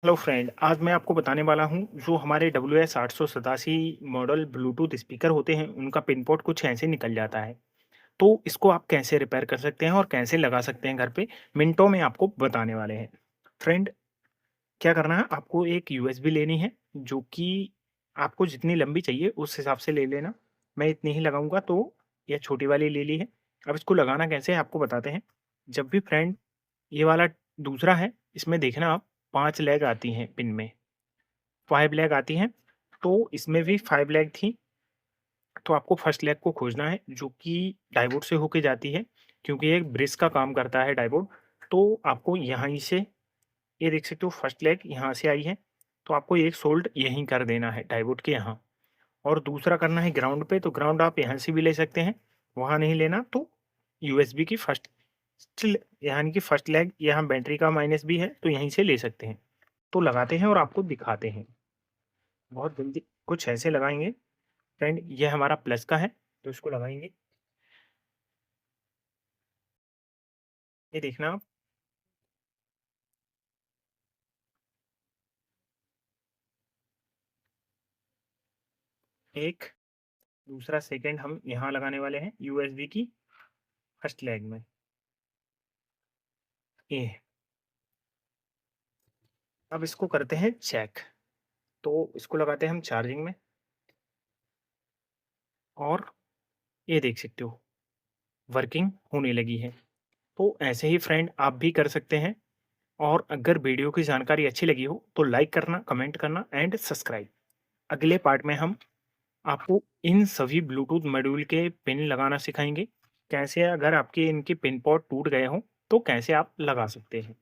Hello friend, आज मैं आपको बताने वाला हूँ जो हमारे WS-887 मॉडल ब्लूटूथ स्पीकर होते हैं उनका पिन पोर्ट कुछ ऐसे निकल जाता है। तो इसको आप कैसे रिपेयर कर सकते हैं और कैसे लगा सकते हैं घर पे, मिनटों में आपको बताने वाले हैं। फ्रेंड, क्या करना है, आपको एक यूएसबी लेनी है जो कि आपको जितनी लंबी चाहिए उस हिसाब से ले लेना। मैं इतनी ही लगाऊंगा तो यह छोटी वाली ले ली है। अब इसको लगाना कैसे है आपको बताते हैं। जब भी फ्रेंड ये वाला दूसरा है, इसमें देखना आप 5 लैग आती हैं पिन में। 5 लैग आती हैं, तो इसमें भी 5 लैग थी, तो आपको फर्स्ट लैग को खोजना है जो कि डायोड से होके जाती है, क्योंकि ये एक ब्रिज का काम करता है डायोड। तो आपको यहाँ से ये देख सकते हो फर्स्ट लैग यहाँ से आई है, तो आपको एक सोल्ड यहीं कर देना है डायोड के यहाँ। और दूसरा करना है ग्राउंड पे, तो ग्राउंड आप यहाँ से भी ले सकते हैं, वहाँ नहीं लेना तो यूएसबी की फर्स्ट स्टिल यानी कि फर्स्ट लैग यहाँ बैटरी का माइनस भी है तो यहीं से ले सकते हैं। तो लगाते हैं और आपको दिखाते हैं। बहुत जल्दी कुछ ऐसे लगाएँगे। फ्रेंड, ये हमारा प्लस का है, तो इसको लगाएँगे। ये देखना आप, एक, दूसरा सेकंड हम यहाँ लगाने वाले हैं यूएसबी की फर्स्ट लेग में। ये अब इसको करते हैं चेक। तो इसको लगाते हैं हम चार्जिंग में और ये देख सकते हो वर्किंग होने लगी है। तो ऐसे ही फ्रेंड आप भी कर सकते हैं। और अगर वीडियो की जानकारी अच्छी लगी हो तो लाइक करना, कमेंट करना एंड सब्सक्राइब। अगले पार्ट में हम आपको इन सभी ब्लूटूथ मॉड्यूल के पिन लगाना सिखाएँगे। कैसे अगर आपके इनके पिन पोर्ट टूट गए हों, तो कैसे आप लगा सकते हैं।